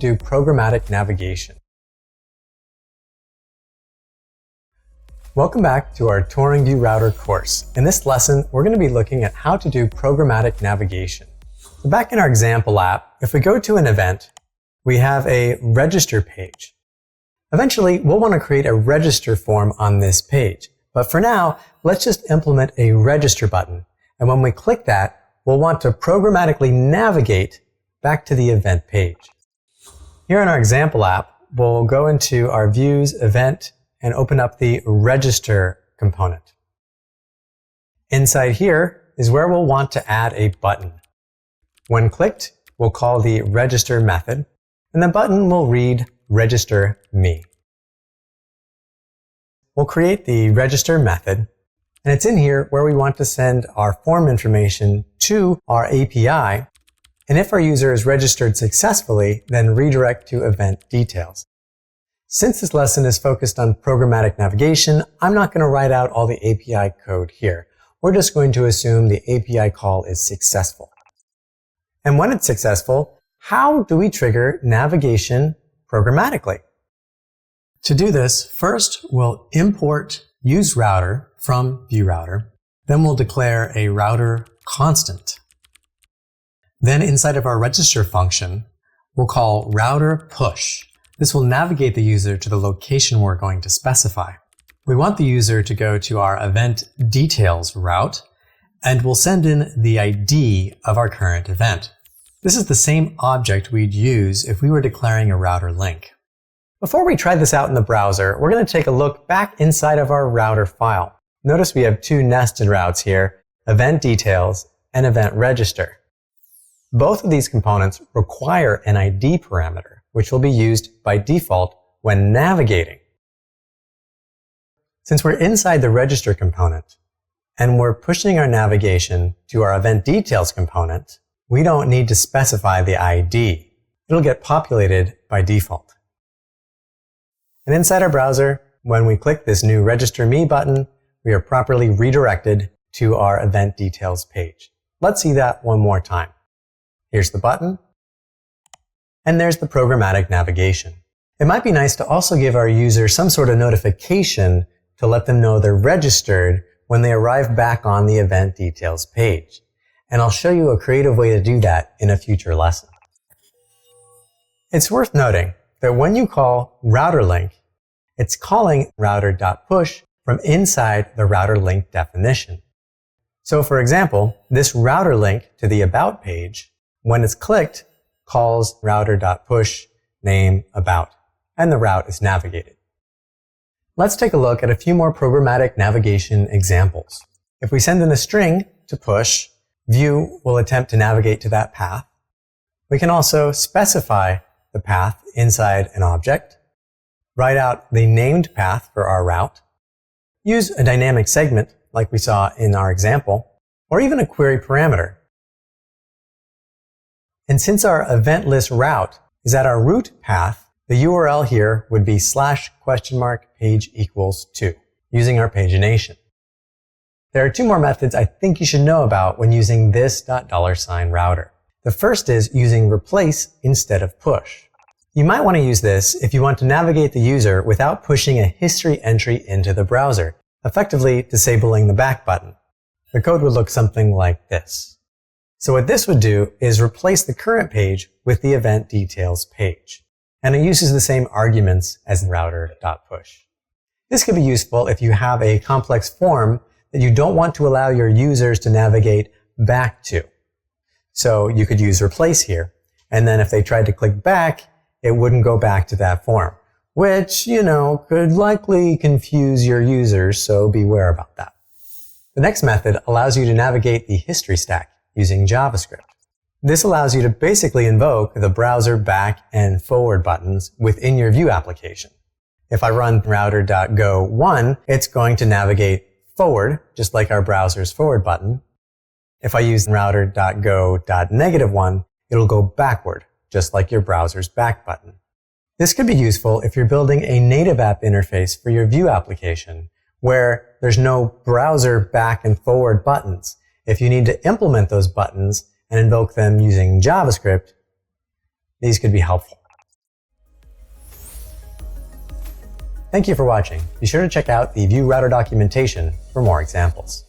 do programmatic navigation. Welcome back to our touring-vue-router course. In this lesson, we're going to be looking at how to do programmatic navigation. So back in our example app, if we go to an event, we have a register page. Eventually, we'll want to create a register form on this page. But for now, let's just implement a register button. And when we click that, we'll want to programmatically navigate back to the event page. Here in our example app, we'll go into our Views event and open up the Register component. Inside here is where we'll want to add a button. When clicked, we'll call the Register method, and the button will read Register Me. We'll create the Register method, and it's in here where we want to send our form information to our API. And if our user is registered successfully, then redirect to event details. Since this lesson is focused on programmatic navigation, I'm not going to write out all the API code here. We're just going to assume the API call is successful. And when it's successful, how do we trigger navigation programmatically? To do this, first we'll import useRouter from vue-router. Then we'll declare a router constant. Then inside of our register function, we'll call router push. This will navigate the user to the location we're going to specify. We want the user to go to our event details route, and we'll send in the ID of our current event. This is the same object we'd use if we were declaring a router link. Before we try this out in the browser, we're going to take a look back inside of our router file. Notice we have two nested routes here, event details and event register. Both of these components require an ID parameter, which will be used by default when navigating. Since we're inside the register component and we're pushing our navigation to our event details component, we don't need to specify the ID. It'll get populated by default. And inside our browser, when we click this new Register Me button, we are properly redirected to our event details page. Let's see that one more time. Here's the button, and there's the programmatic navigation. It might be nice to also give our user some sort of notification to let them know they're registered when they arrive back on the event details page. And I'll show you a creative way to do that in a future lesson. It's worth noting that when you call router link, it's calling router.push from inside the router link definition. So for example, this router link to the about page, when it's clicked, calls router.push name about, and the route is navigated. Let's take a look at a few more programmatic navigation examples. If we send in a string to push, Vue will attempt to navigate to that path. We can also specify the path inside an object, write out the named path for our route, use a dynamic segment like we saw in our example, or even a query parameter. And since our event list route is at our root path, the URL here would be /page equals 2, using our pagination. There are two more methods I think you should know about when using this $router. The first is using replace instead of push. You might want to use this if you want to navigate the user without pushing a history entry into the browser, effectively disabling the back button. The code would look something like this. So what this would do is replace the current page with the event details page. And it uses the same arguments as router.push. This could be useful if you have a complex form that you don't want to allow your users to navigate back to. So you could use replace here. And then if they tried to click back, it wouldn't go back to that form, which, could likely confuse your users, so beware about that. The next method allows you to navigate the history stack using JavaScript. This allows you to basically invoke the browser back and forward buttons within your Vue application. If I run router.go1, it's going to navigate forward, just like our browser's forward button. If I use router.go.1, it'll go backward, just like your browser's back button. This could be useful if you're building a native app interface for your Vue application, where there's no browser back and forward buttons. If you need to implement those buttons and invoke them using JavaScript, these could be helpful. Thank you for watching. Be sure to check out the Vue router documentation for more examples.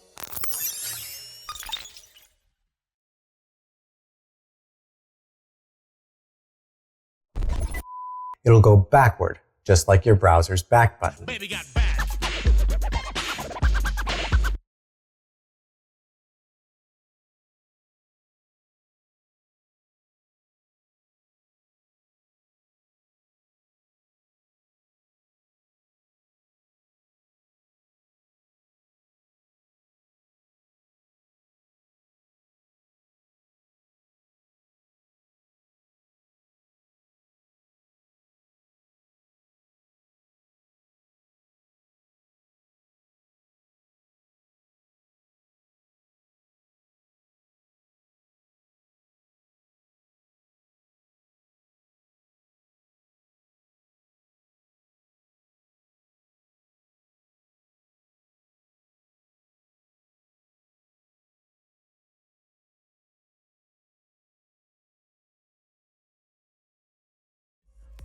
It'll go backward, just like your browser's back button. Baby got back.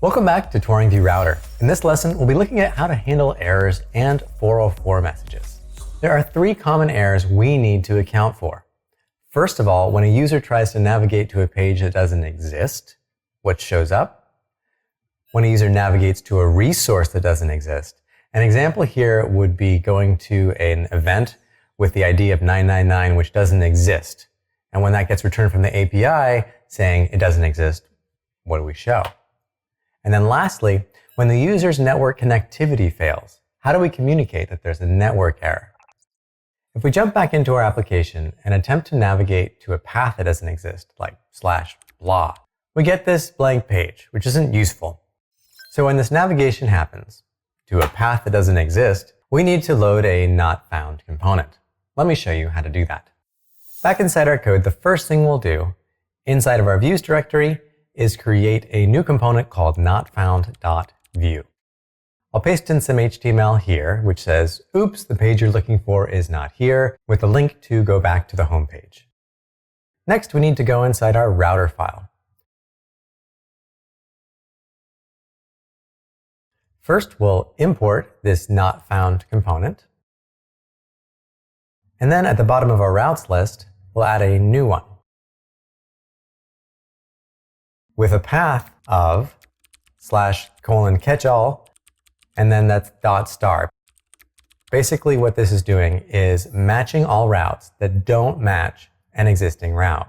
Welcome back to touring-vue-router. In this lesson, we'll be looking at how to handle errors and 404 messages. There are 3 common errors we need to account for. First of all, when a user tries to navigate to a page that doesn't exist, what shows up? When a user navigates to a resource that doesn't exist. An example here would be going to an event with the ID of 999 which doesn't exist. And when that gets returned from the API saying it doesn't exist, what do we show? And then lastly, when the user's network connectivity fails, how do we communicate that there's a network error? If we jump back into our application and attempt to navigate to a path that doesn't exist, like /blah, we get this blank page, which isn't useful. So when this navigation happens to a path that doesn't exist, we need to load a not found component. Let me show you how to do that. Back inside our code, the first thing we'll do inside of our views directory is create a new component called notfound.view. I'll paste in some HTML here, which says, oops, the page you're looking for is not here, with a link to go back to the home page. Next, we need to go inside our router file. First, we'll import this not found component. And then at the bottom of our routes list, we'll add a new one with a path of /:catchall, and then that's .star. Basically what this is doing is matching all routes that don't match an existing route.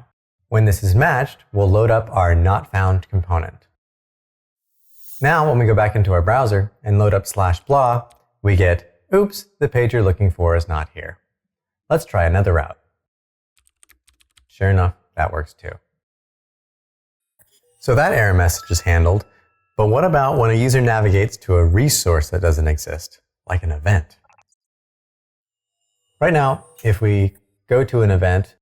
When this is matched, we'll load up our not found component. Now when we go back into our browser and load up /blah, we get, oops, the page you're looking for is not here. Let's try another route. Sure enough, that works too. So that error message is handled, but what about when a user navigates to a resource that doesn't exist, like an event? Right now, if we go to an event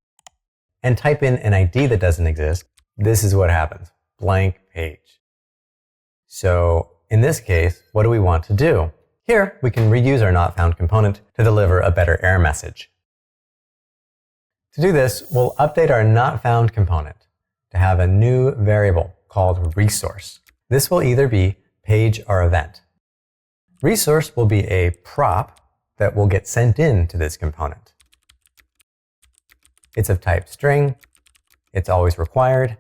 and type in an ID that doesn't exist, this is what happens, blank page. So in this case, what do we want to do? Here, we can reuse our not found component to deliver a better error message. To do this, we'll update our not found component to have a new variable called resource. This will either be page or event. Resource will be a prop that will get sent in to this component. It's of type string, it's always required,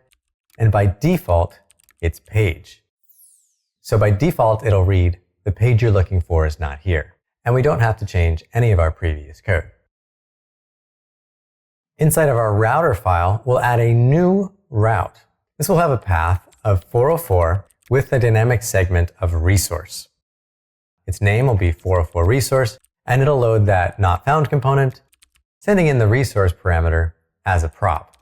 and by default, it's page. So by default, it'll read, the page you're looking for is not here, and we don't have to change any of our previous code. Inside of our router file, we'll add a new route. This will have a path of 404 with a dynamic segment of resource. Its name will be 404 resource, and it'll load that not found component, sending in the resource parameter as a prop.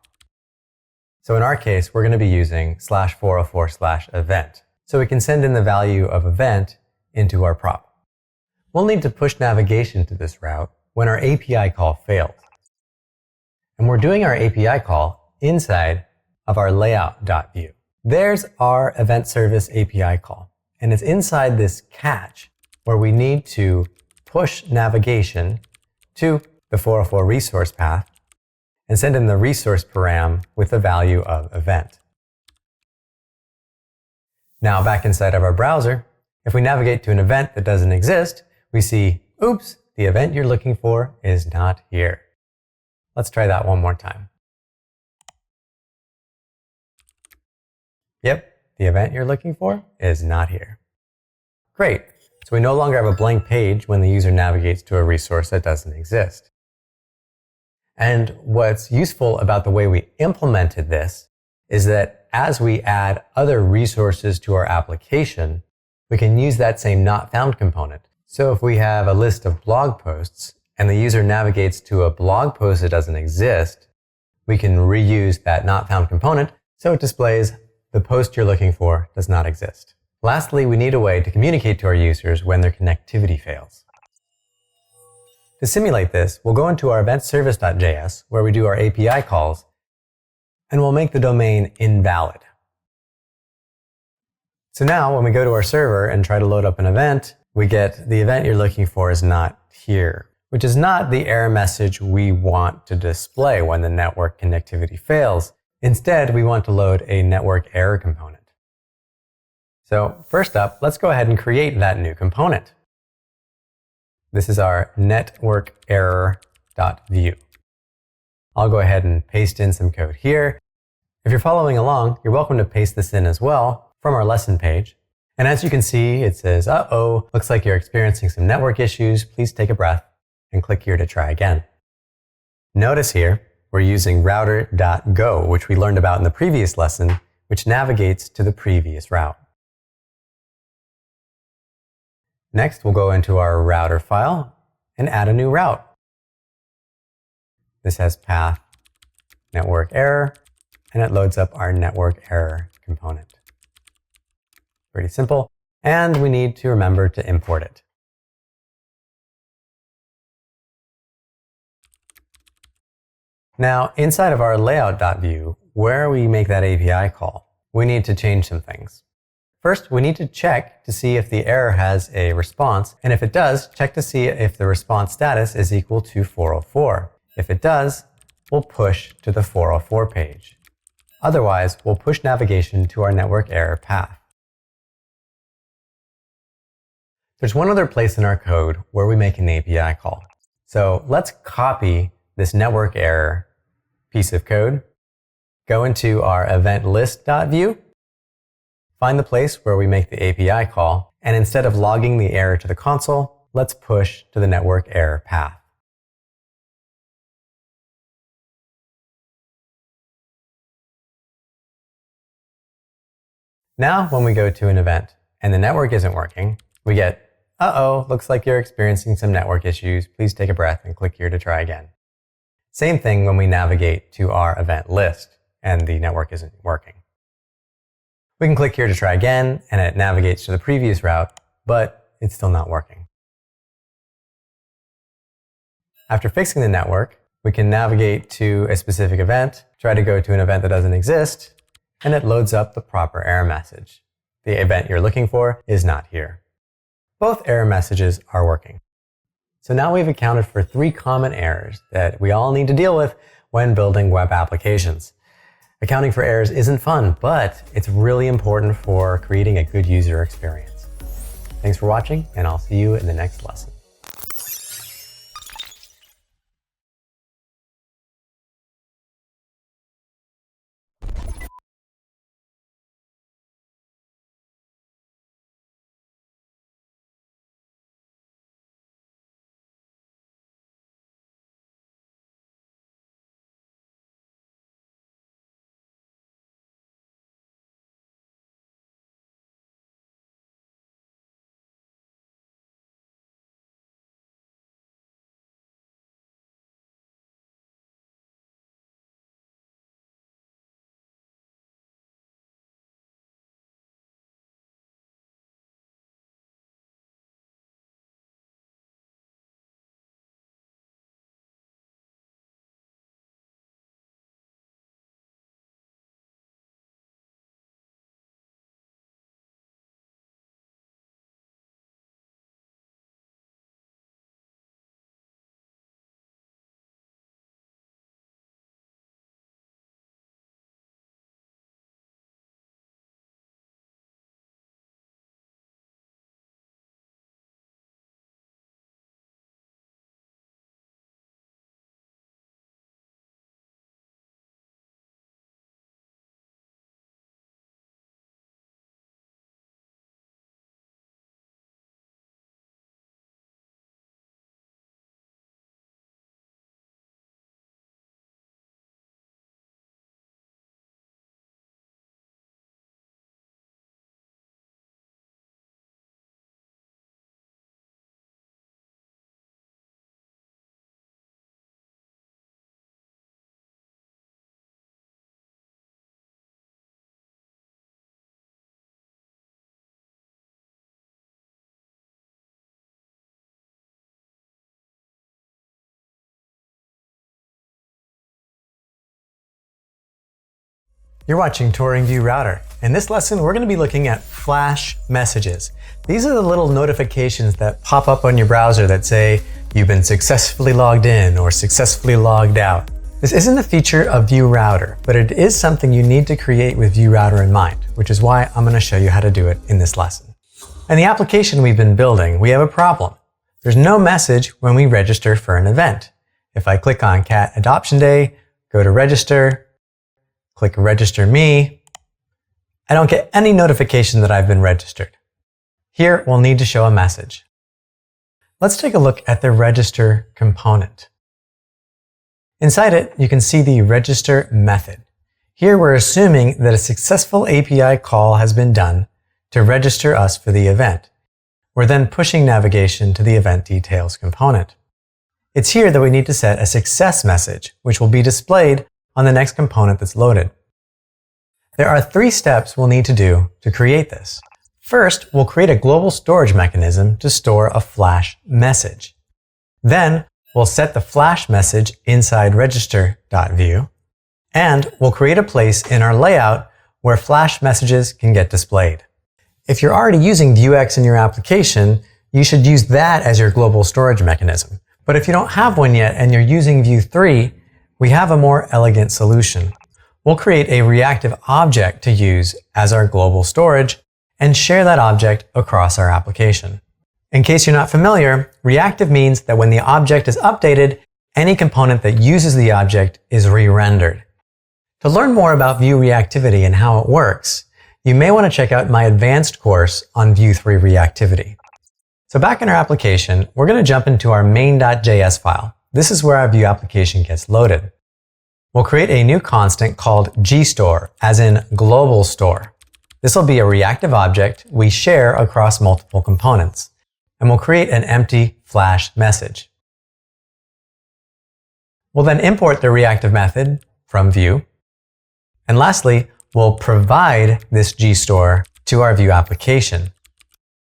So in our case, we're going to be using /404/event. So we can send in the value of event into our prop. We'll need to push navigation to this route when our API call fails. And we're doing our API call inside of our layout.view. There's our event service API call, and it's inside this catch where we need to push navigation to the 404 resource path and send in the resource param with the value of event. Now back inside of our browser, If we navigate to an event that doesn't exist, we see, oops, the event you're looking for is not here. Let's try that one more time. Yep, the event you're looking for is not here. Great, so we no longer have a blank page when the user navigates to a resource that doesn't exist. And what's useful about the way we implemented this is that as we add other resources to our application, we can use that same not found component. So if we have a list of blog posts and the user navigates to a blog post that doesn't exist, we can reuse that not found component so it displays the post you're looking for does not exist. Lastly, we need a way to communicate to our users when their connectivity fails. To simulate this, we'll go into our event-service.js where we do our API calls, and we'll make the domain invalid. So now when we go to our server and try to load up an event, we get the event you're looking for is not here, which is not the error message we want to display when the network connectivity fails. Instead, we want to load a network error component. So first up, let's go ahead and create that new component. This is our networkerror.view. I'll go ahead and paste in some code here. If you're following along, you're welcome to paste this in as well from our lesson page. And as you can see, it says, uh-oh, looks like you're experiencing some network issues. Please take a breath and click here to try again. Notice here, we're using router.go, which we learned about in the previous lesson, which navigates to the previous route. Next, we'll go into our router file and add a new route. This has path network error, and it loads up our network error component. Pretty simple, and we need to remember to import it. Now, inside of our layout.view, where we make that API call, we need to change some things. First, we need to check to see if the error has a response, and if it does, check to see if the response status is equal to 404. If it does, we'll push to the 404 page. Otherwise, we'll push navigation to our network error path. There's one other place in our code where we make an API call. So let's copy this network error piece of code, go into our event list.view, find the place where we make the API call, and instead of logging the error to the console, let's push to the network error path. Now, when we go to an event and the network isn't working, we get, uh-oh, looks like you're experiencing some network issues. Please take a breath and click here to try again. Same thing when we navigate to our event list and the network isn't working. We can click here to try again, and it navigates to the previous route, but it's still not working. After fixing the network, we can navigate to a specific event, try to go to an event that doesn't exist, and it loads up the proper error message. The event you're looking for is not here. Both error messages are working. So now we've accounted for 3 common errors that we all need to deal with when building web applications. Accounting for errors isn't fun, but it's really important for creating a good user experience. Thanks for watching, and I'll see you in the next lesson. You're watching Touring-Vue-Router. In this lesson, we're going to be looking at flash messages. These are the little notifications that pop up on your browser that say you've been successfully logged in or successfully logged out. This isn't a feature of Vue-Router, but it is something you need to create with Vue-Router in mind, which is why I'm going to show you how to do it in this lesson. In the application we've been building, we have a problem. There's no message when we register for an event. If I click on Cat Adoption Day, go to Register, click Register Me, I don't get any notification that I've been registered. Here, we'll need to show a message. Let's take a look at the Register component. Inside it, you can see the Register method. Here, we're assuming that a successful API call has been done to register us for the event. We're then pushing navigation to the Event Details component. It's here that we need to set a success message, which will be displayed on the next component that's loaded. There are 3 steps we'll need to do to create this. First, we'll create a global storage mechanism to store a flash message. Then, we'll set the flash message inside register.vue, and we'll create a place in our layout where flash messages can get displayed. If you're already using Vuex in your application, you should use that as your global storage mechanism. But if you don't have one yet and you're using Vue 3, we have a more elegant solution. We'll create a reactive object to use as our global storage and share that object across our application. In case you're not familiar, reactive means that when the object is updated, any component that uses the object is re-rendered. To learn more about Vue reactivity and how it works, you may want to check out my advanced course on Vue 3 reactivity. So back in our application, we're going to jump into our main.js file. This is where our Vue application gets loaded. We'll create a new constant called gstore, as in global store. This will be a reactive object we share across multiple components. And we'll create an empty flash message. We'll then import the reactive method from Vue. And lastly, we'll provide this gstore to our Vue application.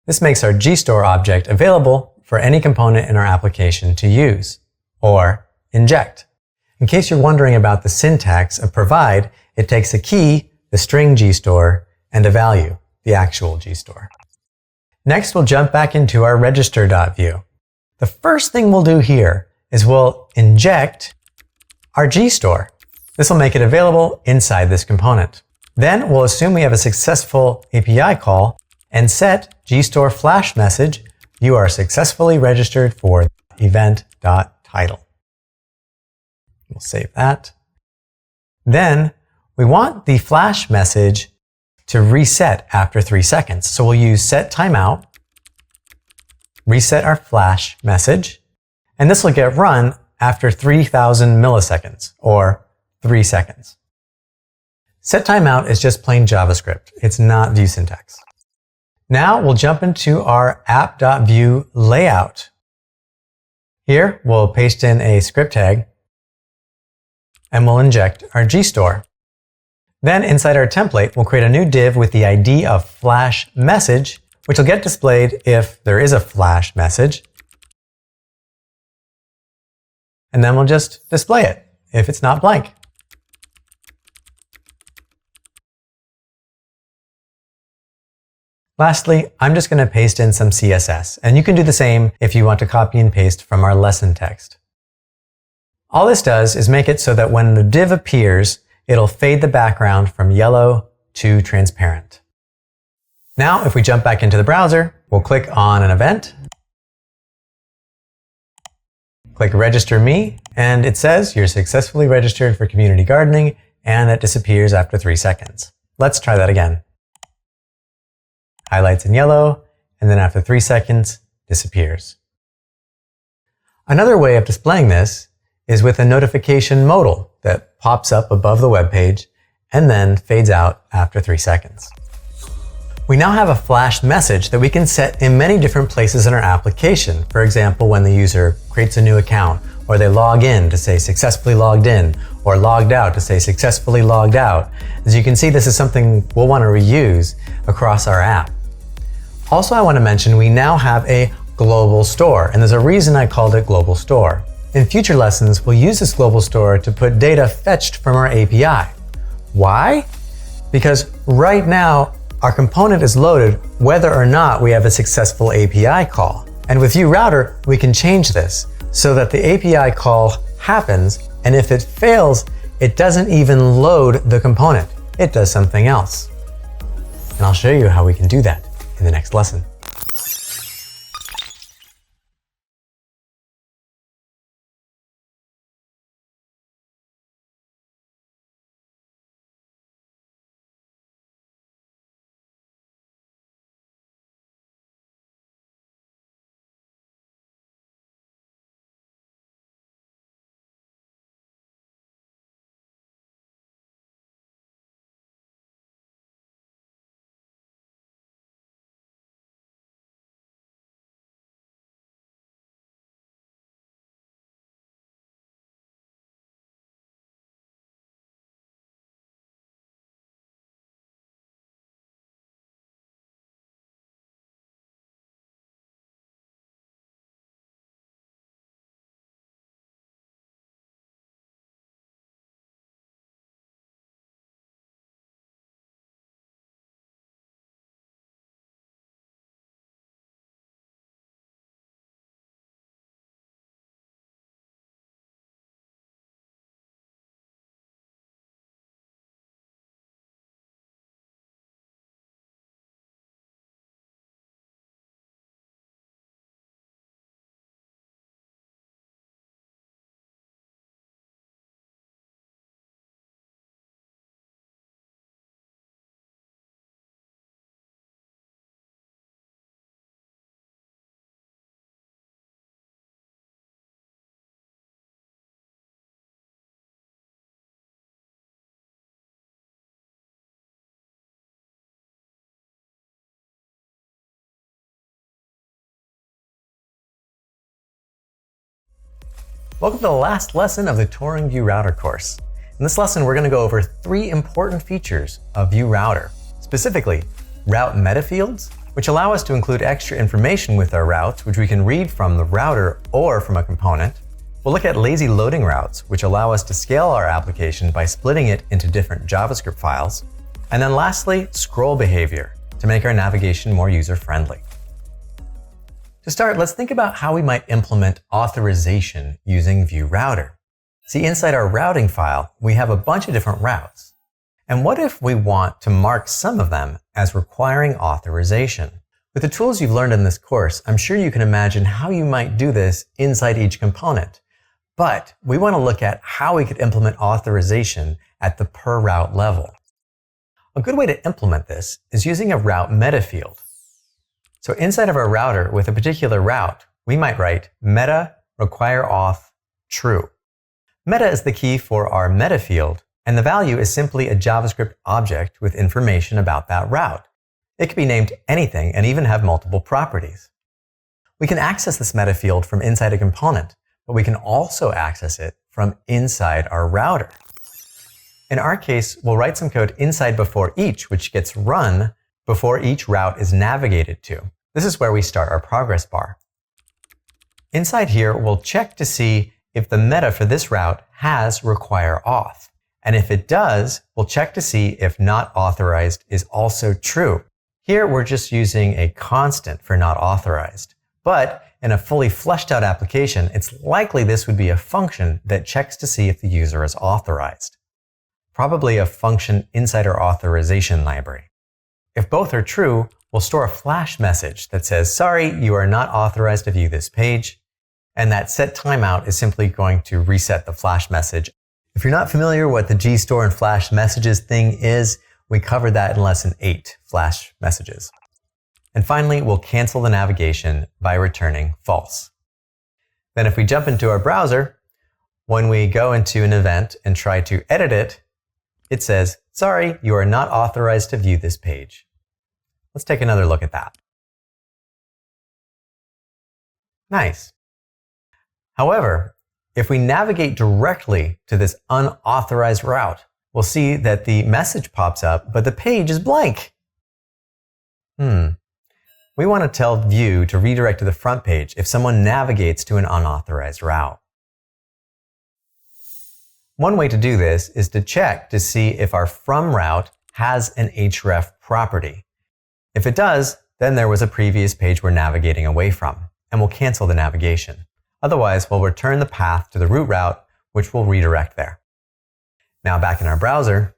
This makes our gstore object available for any component in our application to use, or inject. In case you're wondering about the syntax of provide, it takes a key, the string gstore, and a value, the actual gstore. Next, we'll jump back into our register.vue. The first thing we'll do here is we'll inject our gstore. This will make it available inside this component. Then we'll assume we have a successful API call and set gstore flash message, you are successfully registered for event.title. We'll save that. Then we want the flash message to reset after 3 seconds. So we'll use set timeout, reset our flash message, and this will get run after 3000 milliseconds, or 3 seconds. Set timeout is just plain JavaScript. It's not Vue syntax. Now we'll jump into our app.vue layout. Here we'll paste in a script tag and we'll inject our gstore. Then inside our template, we'll create a new div with the ID of flash message, which will get displayed if there is a flash message. And then we'll just display it if it's not blank. Lastly, I'm just going to paste in some CSS, and you can do the same if you want to copy and paste from our lesson text. All this does is make it so that when the div appears, it'll fade the background from yellow to transparent. Now, if we jump back into the browser, we'll click on an event, click Register Me, and it says you're successfully registered for community gardening, and that disappears after 3 seconds. Let's try that again. Highlights in yellow, and then after 3 seconds, disappears. Another way of displaying this is with a notification modal that pops up above the web page and then fades out after 3 seconds. We now have a flash message that we can set in many different places in our application. For example, when the user creates a new account, or they log in to say successfully logged in, or logged out to say successfully logged out. As you can see, this is something we'll want to reuse across our app. Also, I want to mention we now have a global store, and there's a reason I called it global store. In future lessons, we'll use this global store to put data fetched from our API. Why? because right now our component is loaded whether or not we have a successful API call. And with Vue-router, we can change this so that the API call happens, and if it fails, it doesn't even load the component. It does something else. And I'll show you how we can do that in the next lesson. Welcome to the last lesson of the touring-vue-router course. In this lesson, we're going to go over 3 important features of Vue-router. Specifically, route metafields, which allow us to include extra information with our routes, which we can read from the router or from a component. We'll look at lazy loading routes, which allow us to scale our application by splitting it into different JavaScript files. And then lastly, scroll behavior, to make our navigation more user-friendly. To start, let's think about how we might implement authorization using Vue-router. See, inside our routing file, we have a bunch of different routes. And what if we want to mark some of them as requiring authorization? With the tools you've learned in this course, I'm sure you can imagine how you might do this inside each component. But we want to look at how we could implement authorization at the per route level. A good way to implement this is using a route metafield. So inside of our router with a particular route, we might write meta require auth true. Meta is the key for our meta field, and the value is simply a JavaScript object with information about that route. It could be named anything and even have multiple properties. We can access this meta field from inside a component, but we can also access it from inside our router. In our case, we'll write some code inside before each, which gets run before each route is navigated to. This is where we start our progress bar. Inside here, we'll check to see if the meta for this route has require auth. And if it does, we'll check to see if not authorized is also true. Here, we're just using a constant for not authorized. But in a fully fleshed out application, it's likely this would be a function that checks to see if the user is authorized. Probably a function inside our authorization library. If both are true, we'll store a flash message that says, sorry, you are not authorized to view this page. And that set timeout is simply going to reset the flash message. If you're not familiar what the gstore and flash messages thing is, we covered that in lesson 8, flash messages. And finally, we'll cancel the navigation by returning false. Then if we jump into our browser, when we go into an event and try to edit it, it says, sorry, you are not authorized to view this page. Let's take another look at that. Nice. However, if we navigate directly to this unauthorized route, we'll see that the message pops up, but the page is blank. We want to tell Vue to redirect to the front page if someone navigates to an unauthorized route. One way to do this is to check to see if our from route has an href property. If it does, then there was a previous page we're navigating away from, and we'll cancel the navigation. Otherwise, we'll return the path to the root route, which will redirect there. Now back in our browser,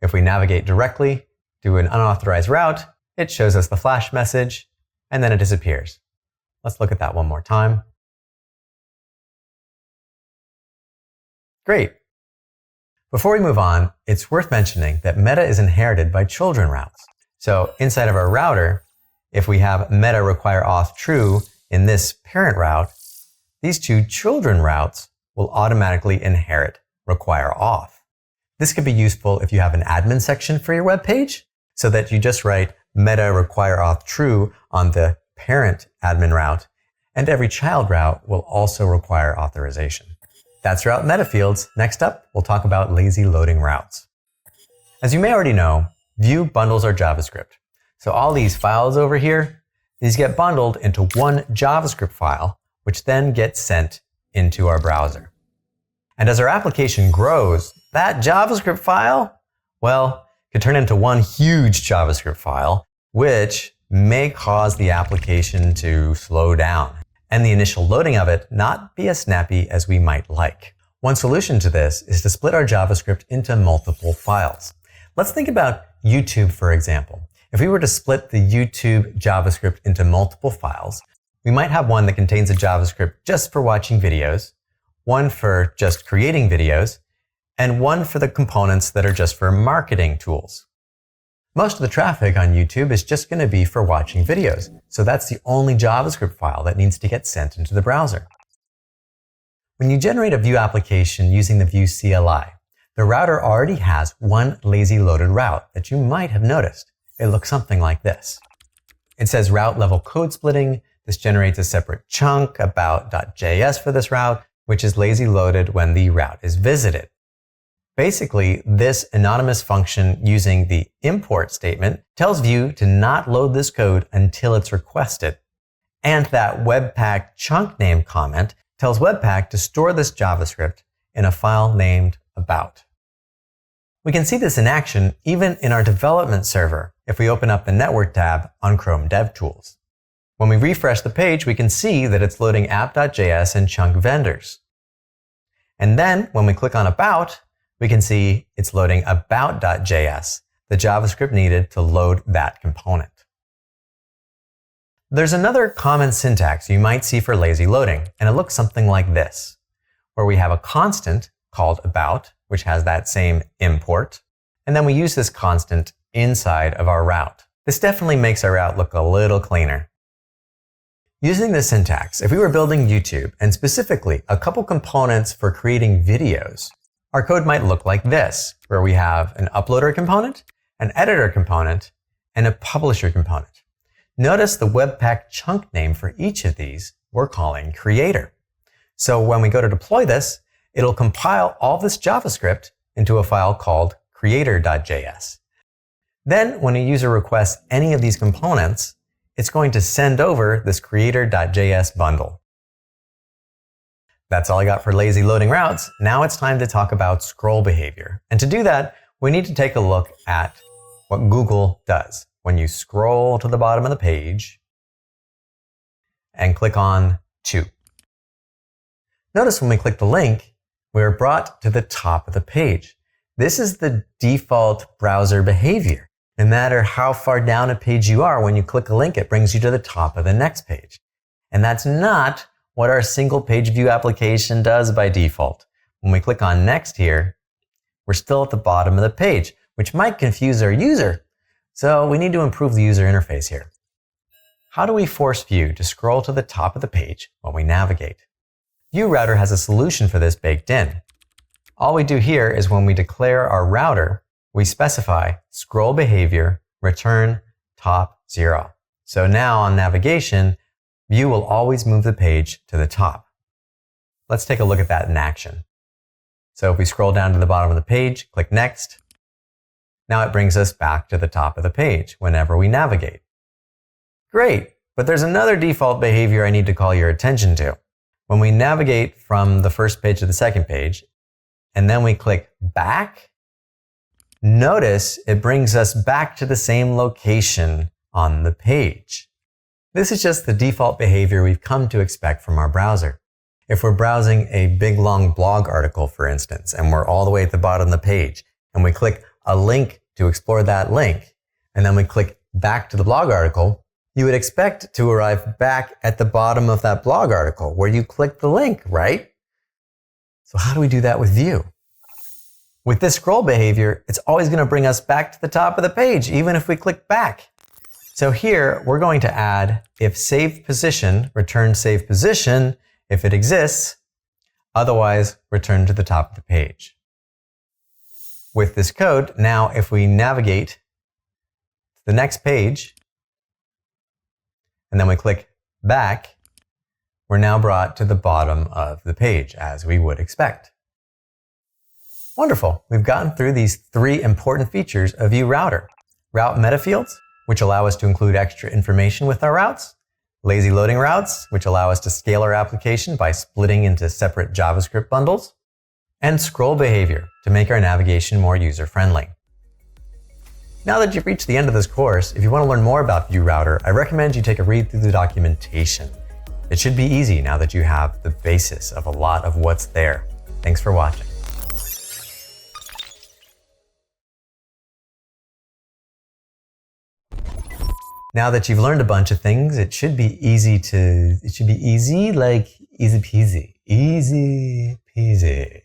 if we navigate directly to an unauthorized route, it shows us the flash message, and then it disappears. Let's look at that one more time. Great. Before we move on, it's worth mentioning that meta is inherited by children routes. So inside of our router, if we have meta require auth true in this parent route, these two children routes will automatically inherit require auth. This could be useful if you have an admin section for your web page, so that you just write meta require auth true on the parent admin route, and every child route will also require authorization. That's route meta fields. Next up, we'll talk about lazy loading routes. As you may already know, Vue bundles our JavaScript. So all these files over here, these get bundled into one JavaScript file, which then gets sent into our browser. And as our application grows, that JavaScript file, well, could turn into one huge JavaScript file, which may cause the application to slow down and the initial loading of it not be as snappy as we might like. One solution to this is to split our JavaScript into multiple files. Let's think about YouTube, for example. If we were to split the YouTube JavaScript into multiple files, we might have one that contains a JavaScript just for watching videos, one for just creating videos, and one for the components that are just for marketing tools. Most of the traffic on YouTube is just going to be for watching videos, so that's the only JavaScript file that needs to get sent into the browser. When you generate a Vue application using the Vue CLI, the router already has one lazy loaded route that you might have noticed. It looks something like this. It says route level code splitting. This generates a separate chunk about.js for this route, which is lazy loaded when the route is visited. Basically, this anonymous function using the import statement tells Vue to not load this code until it's requested. And that Webpack chunk name comment tells Webpack to store this JavaScript in a file named about. We can see this in action even in our development server if we open up the Network tab on Chrome DevTools. When we refresh the page, we can see that it's loading app.js and chunk vendors. And then when we click on About, we can see it's loading about.js, the JavaScript needed to load that component. There's another common syntax you might see for lazy loading, and it looks something like this, where we have a constant called about, which has that same import, and then we use this constant inside of our route. This definitely makes our route look a little cleaner. Using this syntax, if we were building YouTube, and specifically a couple components for creating videos, our code might look like this, where we have an uploader component, an editor component, and a publisher component. Notice the Webpack chunk name for each of these we're calling creator. So when we go to deploy this, it'll compile all this JavaScript into a file called creator.js. Then when a user requests any of these components, it's going to send over this creator.js bundle. That's all I got for lazy loading routes. Now it's time to talk about scroll behavior. And to do that, we need to take a look at what Google does. When you scroll to the bottom of the page and click on To. Notice when we click the link, we are brought to the top of the page. This is the default browser behavior. No matter how far down a page you are, when you click a link, it brings you to the top of the next page. And that's not what our single page Vue application does by default. When we click on Next here, we're still at the bottom of the page, which might confuse our user. So we need to improve the user interface here. How do we force Vue to scroll to the top of the page when we navigate? Vue-router has a solution for this baked in. All we do here is when we declare our router, we specify scroll behavior return top 0. So now on navigation, Vue will always move the page to the top. Let's take a look at that in action. So if we scroll down to the bottom of the page, click Next. Now it brings us back to the top of the page whenever we navigate. Great, but there's another default behavior I need to call your attention to. When we navigate from the first page to the second page, and then we click back, Notice it brings us back to the same location on the page. This is just the default behavior we've come to expect from our browser. If we're browsing a big long blog article, for instance, and we're all the way at the bottom of the page, and we click a link to explore that link, and then we click back to the blog article, you would expect to arrive back at the bottom of that blog article where you click the link, right? So how do we do that with Vue? With this scroll behavior, it's always going to bring us back to the top of the page, even if we click back. So here, we're going to add if saved position, return saved position if it exists, otherwise return to the top of the page. With this code, now if we navigate to the next page, and then we click back, we're now brought to the bottom of the page, as we would expect. Wonderful. We've gotten through these 3 important features of Vue-router. Route metafields, which allow us to include extra information with our routes. Lazy loading routes, which allow us to scale our application by splitting into separate JavaScript bundles. And scroll behavior, to make our navigation more user-friendly. Now that you've reached the end of this course, if you want to learn more about Vue-router, I recommend you take a read through the documentation. It should be easy now that you have the basis of a lot of what's there. Thanks for watching. Now that you've learned a bunch of things, it should be easy, like easy peasy. Easy peasy.